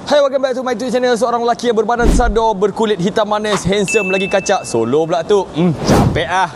Hai, welcome back to my YouTube channel. Seorang lelaki yang berbadan sador, berkulit hitam manis, handsome lagi kacak. Solo pula tu. Capek ah.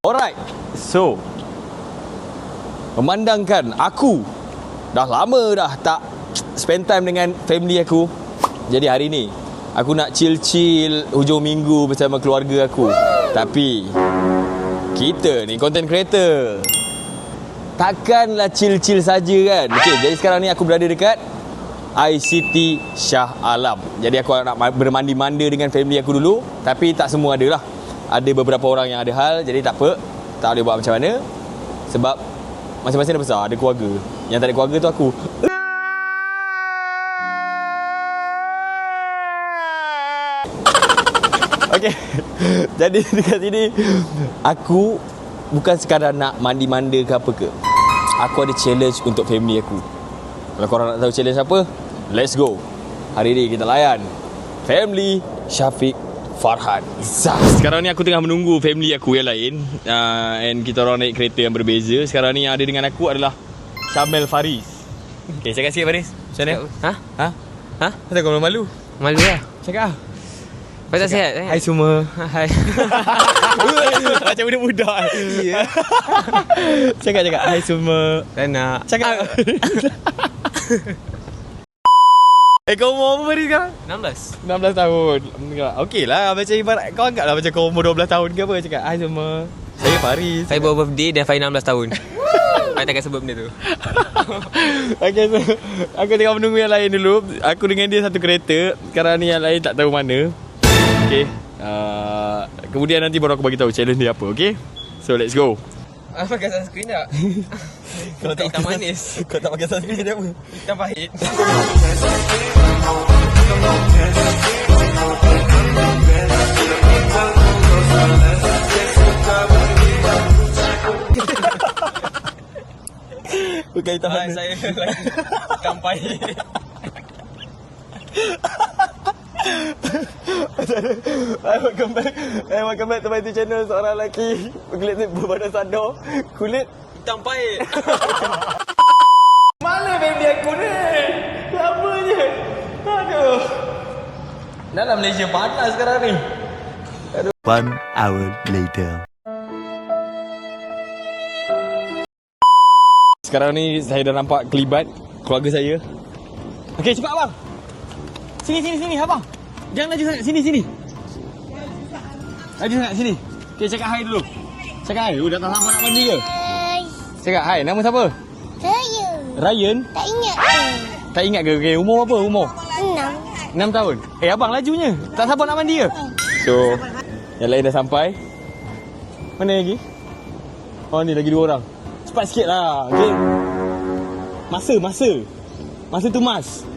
Alright, so memandangkan aku dah lama dah tak spend time dengan family aku. Jadi hari ni aku nak chill-chill hujung minggu bersama keluarga aku. Tapi kita ni content creator, takkanlah chill-chill saja kan. Okay, jadi sekarang ni aku berada dekat ICT Shah Alam. Jadi aku nak bermandi-manda dengan family aku dulu. Tapi tak semua ada lah. Ada beberapa orang yang ada hal, jadi tak apa, tak boleh buat macam mana. Sebab masing-masing dah besar, ada keluarga. Yang tak ada keluarga tu aku. Okay, jadi dekat sini aku bukan sekadar nak mandi-manda ke apa ke. Aku ada challenge untuk family aku. Kalau korang nak tahu challenge apa, let's go. Hari ni kita layan family Syafiq Farhan. Sekarang ni aku tengah menunggu family aku yang lain, and kita orang naik kereta yang berbeza. Sekarang ni yang ada dengan aku adalah Syamel Faris. Okay, cakap sikit Faris. Macam mana? Ha? Kenapa kau malu? Malu lah. Cakap lah. Kau tak sihat? Hai semua. Hai. Macam budak-budak. Ya. Cakap. Hai semua. Tak nak. Cakap. Kau umur apa Faris sekarang? 16 tahun. Okey lah, macam ibarat kau anggaplah macam kau umur 12 tahun ke apa. Cakap, hai semua, saya Faris. Saya buat birthday dan Fai 16 tahun. Saya takkan sebut benda tu. Okay, so aku tengah menunggu yang lain dulu. Aku dengan dia satu kereta. Sekarang ni yang lain tak tahu mana. Okay, kemudian nanti baru aku bagi tahu challenge dia apa. Okay, so let's go. Pakai sunscreen tak? Kalau tak hitam manis. Kau tak pakai sunscreen dia apa? Hitam pahit. Bukan hitam manis. Saya hitam pahit. Welcome back to my YouTube channel. Seorang lelaki berkulit berbadan sador, kulit Hitam pahit. mana baby aku ni? Lamanya. Aduh. Dalam Malaysia panas sekarang ni. 1 hour later. Sekarang ni saya dah nampak kelibat keluarga saya. Okey, cepat abang. Sini abang. Jangan laju sangat. Sini. Laju sangat sini. Okey, cakap hai dulu. Cakap hai. Dah tak sabar nak mandi ke? Hai. Cakap hai. Nama siapa? Saya. Ryan. Tak ingat. Tak ingat ke? Okey, umur apa? Umur 6. 6 tahun. Abang lajunya. Tak sabar nak mandi ke? So, yang lain dah sampai. Mana lagi? Oh, ni lagi 2 orang. Cepat sikit lah. Okay. Masa tu mas.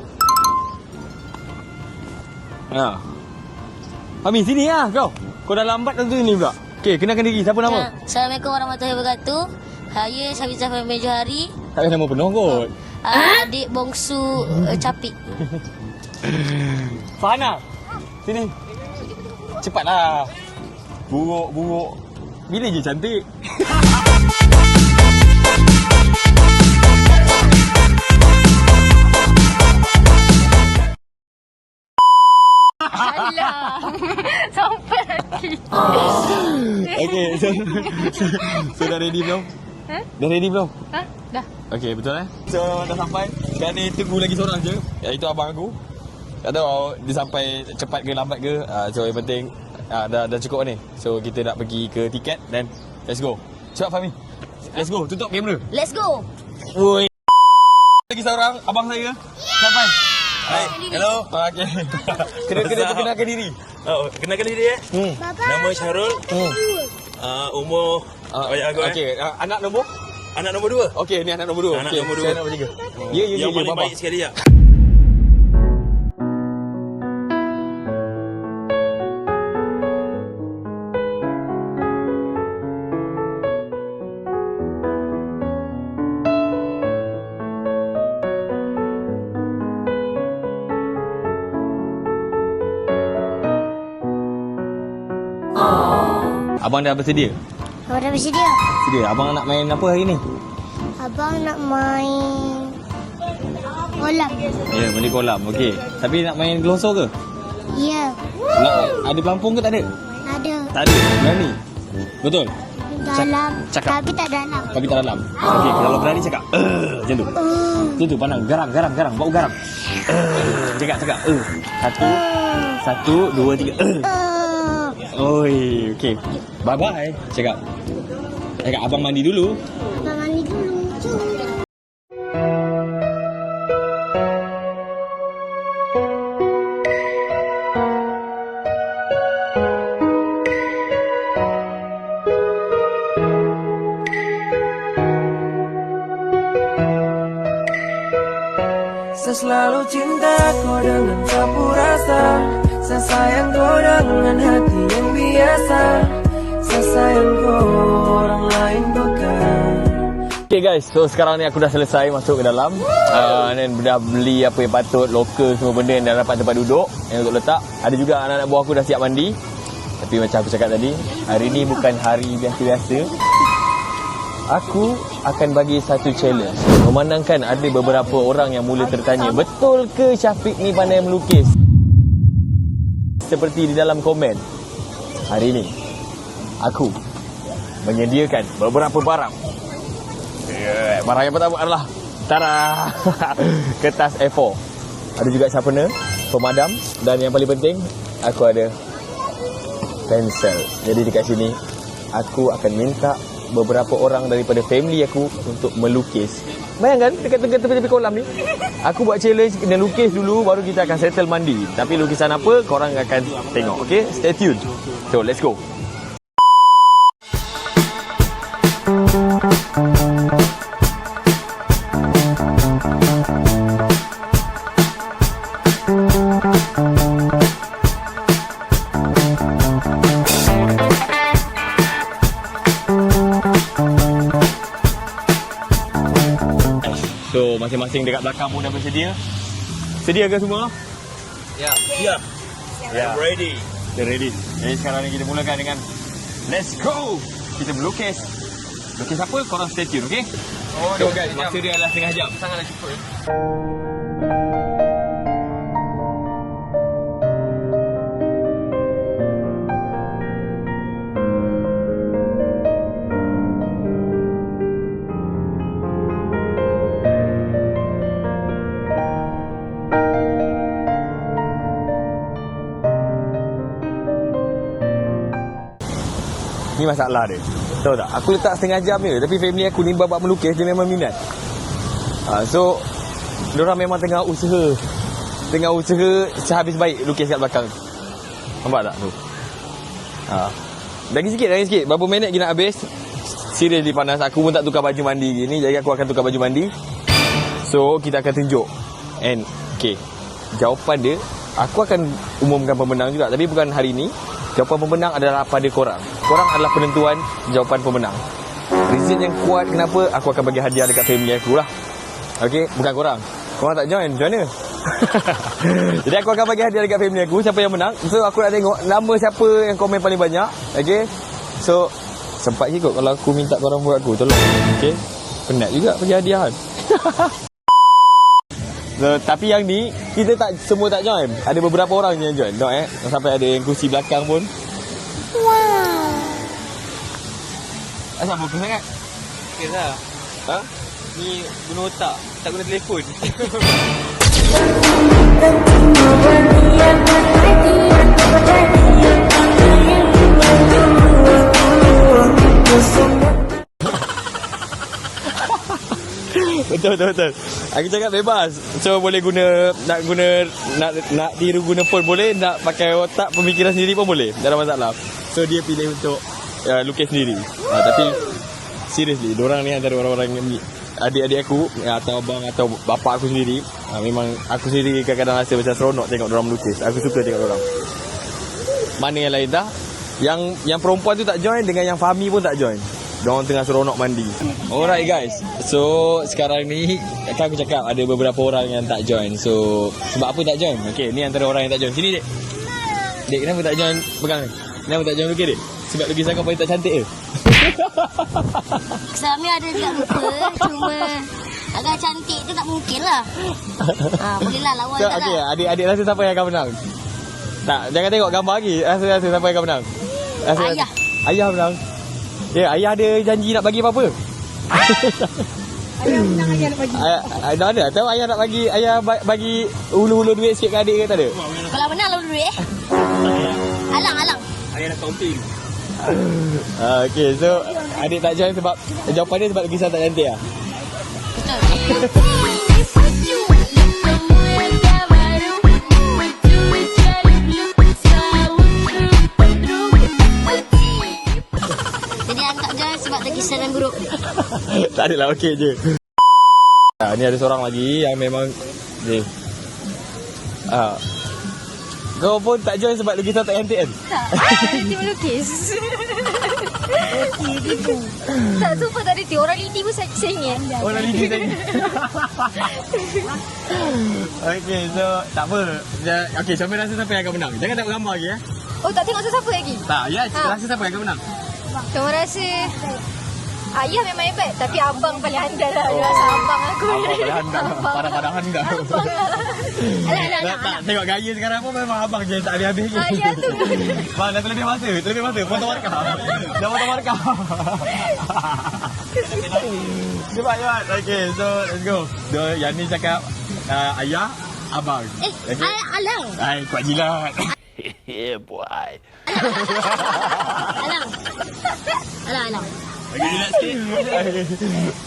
Ha. Fahmi, sini lah kau. Kau dah lambat tentu ni pula. Okey, kenalkan diri. Siapa nama? Assalamualaikum warahmatullahi wabarakatuh. Saya Syafiq Farhan bin Johari. Tak ada nama penuh kot. Adik bongsu Capik. Fahana. Sini. Cepatlah. Buruk. Bila je cantik. Alah. Sampai lagi. Okey, so dah ready belum? Dah ready belum? Dah. Okey, betul So dah sampai. Sekarang ni tunggu lagi seorang je. Iaitu abang aku. Tak tahu dia sampai cepat ke lambat ke. So yang penting dah cukup ni. So kita nak pergi ke tiket dan let's go. Cepat Fahmi. Let's go, tutup kamera. Let's go. Oi. Lagi seorang abang saya. Sampai. Hai, hello. Okey. Kena perkenalkan diri. Oh, kenalkan diri Nama Syarul. Umur ayah aku. Okey, anak nombor Anak nombor 2. Okey, ni anak nombor 2. Anak Okey, nombor saya dua. anak nombor 3. Ya, Yang paling Bapa. baik sekali ya. Abang dah bersedia? Abang dah bersedia? Sedia. Abang nak main apa hari ni? Abang nak main kolam. Ya, main kolam. Okey. Tapi nak main gelosor ke? Ya, Nak ada pelampung ke tak ada? ada. Tak ada. Berani? Betul? Dalam, cakap. tapi tak dalam. Tapi tak dalam. Okey, kalau berani cakap. Macam tu. Macam tu pandang. Garam. Bau garam. Cakap. Satu, dua, tiga. Oi, okey. Bye-bye. Cakap abang mandi dulu. Abang mandi dulu. Saya selalu cinta kau dengan sapu rasa. Saya sayang kau dengan hati yang biasa. Saya sayang kau orang lain bukan. Okay guys, so sekarang ni aku dah selesai masuk ke dalam dan dah beli apa yang patut, lokal semua benda yang dah dapat tempat duduk yang untuk letak. Ada juga anak-anak buah aku dah siap mandi. Tapi macam aku cakap tadi, hari ni bukan hari biasa-biasa. Aku akan bagi satu challenge. Memandangkan ada beberapa orang yang mula tertanya, betul ke Syafiq ni pandai melukis? Seperti di dalam komen. Hari ni aku menyediakan beberapa barang. Barang yang pertama adalah kertas A4. Ada juga sharpener, pemadam, dan yang paling penting aku ada pensel. Jadi dekat sini aku akan minta beberapa orang daripada family aku untuk melukis. Bayangkan dekat tepi kolam ni aku buat challenge kena lukis dulu, baru kita akan settle mandi. Tapi lukisan apa korang akan tengok. Okay, stay tuned. So let's go. So masing-masing dekat belakang pun dah bersedia. Sedia ke semua? Ya. Ya. Ya. Ready. Dah ready. Jadi sekarang ni kita mulakan dengan let's go. Kita melukis. Lukis apa? Korang stay tune, okey? Oh, So, guys, masa dia adalah setengah jam. Sangatlah cepat. Ni masalah dia. Tahu tak? Aku letak setengah jam je. Tapi family aku ni babak melukis dia memang minat. So diorang memang tengah usaha sehabis baik lukis kat belakang. Nampak tak tu? Lagi sikit. Berapa minit lagi nak habis? Seriously panas. Aku pun tak tukar baju mandi gini. Jadi aku akan tukar baju mandi. So kita akan tunjuk. And okay, jawapan dia aku akan umumkan pemenang juga. Tapi bukan hari ni. Jawapan pemenang adalah pada korang. Korang adalah penentuan jawapan pemenang. Reason yang kuat kenapa aku akan bagi hadiah dekat family aku lah. Okay, bukan korang. Korang tak join, macam mana? Jadi aku akan bagi hadiah dekat family aku. Siapa yang menang? So aku nak tengok nama siapa yang komen paling banyak. Okay, so sempat je kot kalau aku minta korang buat aku. Tolong. Okay, penat juga bagi hadiah kan. So, tapi yang ni kita tak semua tak join. Ada beberapa orang yang join. Tengok sampai ada yang kursi belakang pun. Wow. Asal fokus sangat? Okay lah. Ha? Ni guna otak. Tak guna telefon. Betul. Aku cakap bebas. So boleh guna nak tiru guna phone boleh, nak pakai otak pemikiran sendiri pun boleh. Tak ada masalah. So dia pilih untuk lukis sendiri. Tapi seriously, diorang ni antara orang-orang yang adik-adik aku atau abang atau bapa aku sendiri. Memang aku sendiri kadang-kadang rasa macam seronok tengok diorang melukis. Aku suka tengok diorang. Mana yang lain dah? Yang perempuan tu tak join, dengan yang Fahmi pun tak join. Diorang tengah seronok mandi. Alright guys, so sekarang ni kan aku cakap ada beberapa orang yang tak join. So sebab apa tak join? Okay, ni antara orang yang tak join. Sini dek. Dek, kenapa tak join pegang ni? Kenapa tak join lukis dek? Sebab lukisan kau paling tak cantik ke? Suami ada juga lupa. Cuma agak cantik tu tak mungkin lah. Boleh lah lawan So, tak okay, lah. adik rasa siapa yang akan menang? Tak, jangan tengok gambar lagi. Rasa siapa yang akan menang? Ayah. Ayah menang. Ya, ayah ada janji nak bagi apa-apa? Ayah menang, ayah nak bagi. Ayah ada. Tahu ayah nak bagi, ayah bagi ulu-ulu duit sikit ke adik ke tak ada? Kalau benar lalu duit Alang. Ayah nak counting. Okay, so adik tak join sebab jawapan dia sebab lukisan tak cantik lah. Betul. Jadi angkat je sebab lukisan yang buruk. Tak adalah, okey je. Ni ada seorang lagi yang memang ni. Kau pun tak join sebab lukisan tak cantik kan? Tak, dia melukis. Tak, sumpah tak reti. Orang lidi pun saya ingin. Orang lidi tadi. Okey, so tak apa. Okey, Syamil rasa siapa yang akan menang? Jangan tengok gambar lagi ya. Oh, tak tengok siapa lagi? Tak, ya, rasa siapa yang akan menang? Cuma rasa ayah memang hebat, tapi abang paling handal lah. Dia rasa abang aku. Abang paling handal. Pada handal. Alah. Tak, tengok gaya sekarang pun memang abang je tak habis-habis lagi. Ayah tu. Bang, dah terlebih masa. Foto markah. Dah foto markah. Cepat. Okay, so let's go. So, yang ni cakap ayah, abang. Okay. Alang. Kuat jilat. Yeah, boy. Alang. Bagi jilat sikit.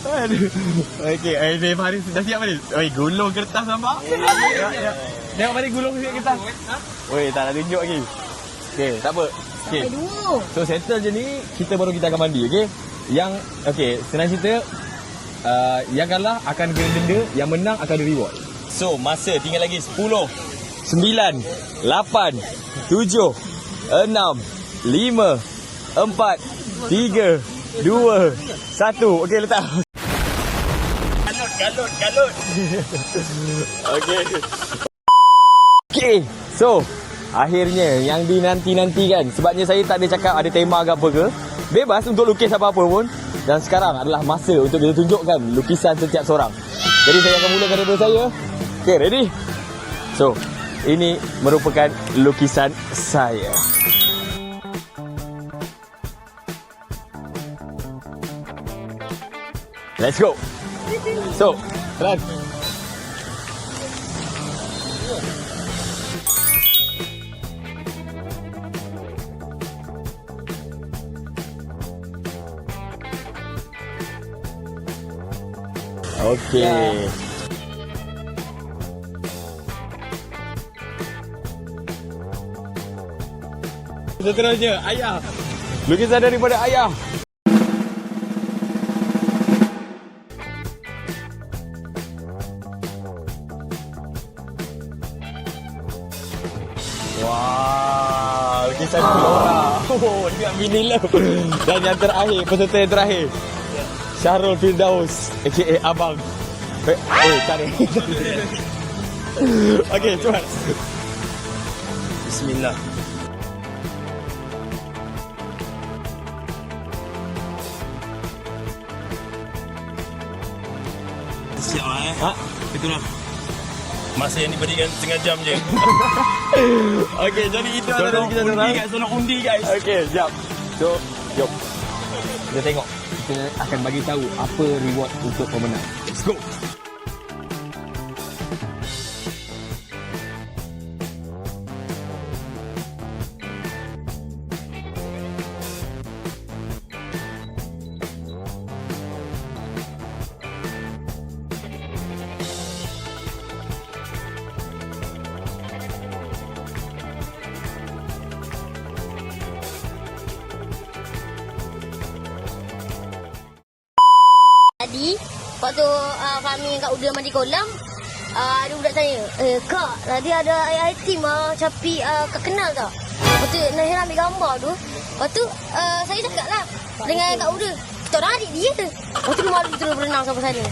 Aduh. Okay, Faris dah siap Faris? Oi, gulung kertas nampak? Ya. Tengok Faris gulung kertas. Oi, tak nak tunjuk lagi. Okay, tak apa. Okay. So settle je ni, kita akan mandi, okay? Senang cerita, yang kalah akan kena denda, yang menang akan ada reward. So, masa tinggal lagi 10, 9, 8, 7, 6, 5, 4, 3, 2, 1. Okay, letak. Galut. Okay, so akhirnya yang dinanti-nantikan. Sebabnya saya tak ada cakap ada tema ke apa ke. Bebas untuk lukis apa-apa pun. Dan sekarang adalah masa untuk kita tunjukkan lukisan setiap seorang. Jadi saya akan mulakan daripada saya. Okay, ready? So, ini merupakan lukisan saya. Let's go. So, run. Okay. Seterusnya, ayah. Lukisan daripada ayah. Wah, lukisan Flora. Oh, dia mini love. Dan yang terakhir, peserta yang terakhir. Syahrul Firdaus, aka Abang. Tarik. Okey, cepat. Bismillah. Siap lah Ha? Itulah masa yang diberikan setengah jam je. Okey, jadi itu adalah lukisan orang. Tolong undi guys. Okey, jap. So, jom. Kita tengok. Kita akan bagi tahu apa reward untuk pemenang. Let's go. tu kami kat Uda mandi kolam, ada budak tanya, Kak, tadi ada air tim Capi, Kak kenal tak? Lepas tu Nahira ambil gambar tu. Lepas tu saya cakap lah dengan Kak Uda, kita orang adik dia. Lepas tu malu terus berenang sampai sana.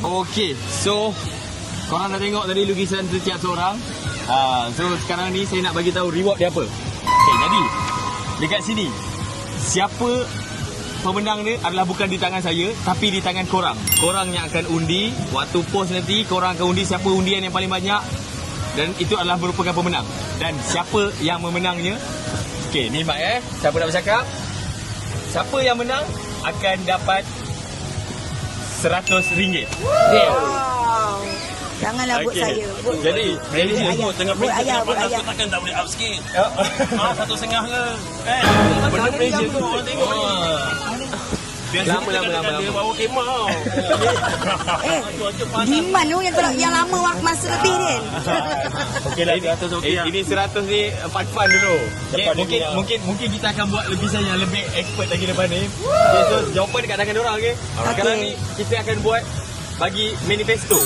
Okey, so korang dah tengok tadi lukisan setiap seorang. So sekarang ni saya nak bagi tahu reward dia apa. Okey, jadi dekat sini siapa pemenang ni adalah bukan di tangan saya tapi di tangan korang. Korang yang akan undi. Waktu post nanti korang akan undi siapa undian yang paling banyak dan itu adalah merupakan pemenang. Dan siapa yang memenangnya, okey, ni Mak siapa nak bercakap? Siapa yang menang akan dapat RM100. Janganlah buat saya. Jadi Aku tengah buat pressure ayah, kenapa buat aku ayah. takkan tak boleh up sikit. 1.5 ke? Benda pressure tu orang tengok ni. Biasa Lama. dia bawa kemah. Diman tu yang lama masa lebih ni. Okeylah 100 okey lah. Ini 100 ni fun dulu. Okay, Lepas ni mungkin kita akan buat lukisan yang lebih expert lagi depan ni. Okay, so jawapan dekat tangan orang okey. Sekarang ni kita akan buat bagi manifesto.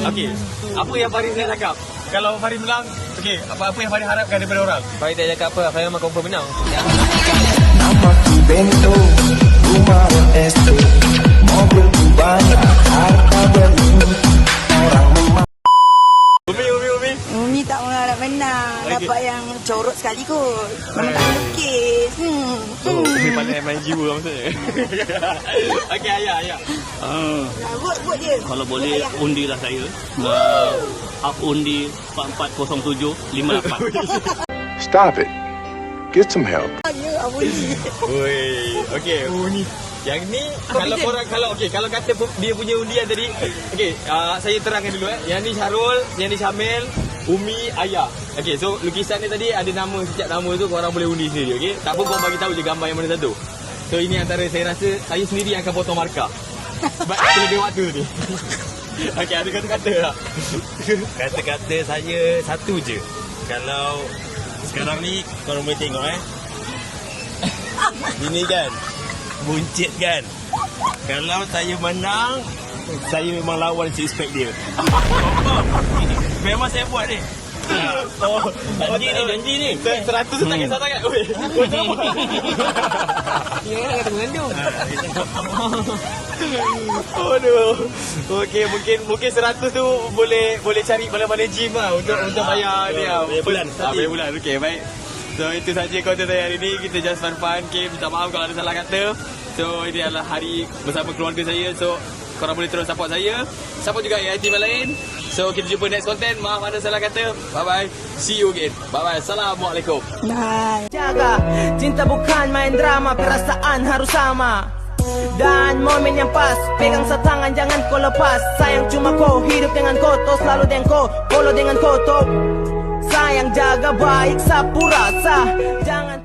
Okey. Apa yang Faris nak cakap? Kalau Faris menang, okey, apa yang Faris harapkan daripada orang? Farid tak cakap apa, Farid memang confirm menang. Nama ku bento, rumah resto, mobil ku banyak, harta berlimpah, orang memang. Umi. Umi tak mengharap menang. Dapat yang corot sekali kot. Memang tak lukis. Umi pandai main jiwa maksudnya. Okey, ayah. Buat dia. Kalau boleh undilah saya. Up undi 4407 58. Stop it. Get some help. Oi, okey. Yang ni kalau korang kalau kata dia punya undian tadi, okey, saya terangkan dulu Yang ni Syarul, yang ni Syamil, Umi, Ayah. Okey, so lukisan ni tadi ada nama, setiap nama tu korang boleh undi sendiri, okey? Tak apa korang bagi tahu je gambar yang mana satu. So ini antara saya rasa saya sendiri yang akan potong markah. Sebab lebih waktu ni. Okey, ada kata-kata tak? Kata-kata saya satu je. Kalau sekarang ni korang boleh tengok Ini kan buncit kan. Kalau saya menang, saya memang lawan six pack dia. Memang saya buat ni. Janji ni. 100 tu tak kisah sangat. Oi. Dia orang kata mengandung. Aduh. Okey, mungkin 100 tu boleh cari mana-mana gym lah untuk bayar dia. Bayar bulan. Bayar bulan. Okey, baik. So itu saja konten saya hari ni. Kita just fun. Okay, minta maaf kalau ada salah kata. So ini adalah hari bersama keluarga saya. So korang boleh terus support saya. Support juga AIT yang lain. So kita jumpa next content. Maaf ada salah kata. Bye bye. See you again. Bye bye. Assalamualaikum. Bye. Jaga, cinta bukan main drama, perasaan harus sama. Dan momen yang pas, pegang setangan jangan kau lepas. Sayang cuma kau hidup dengan kotor, selalu dengan kau, follow dengan kotor. Sayang jaga baik sapu rasa, jangan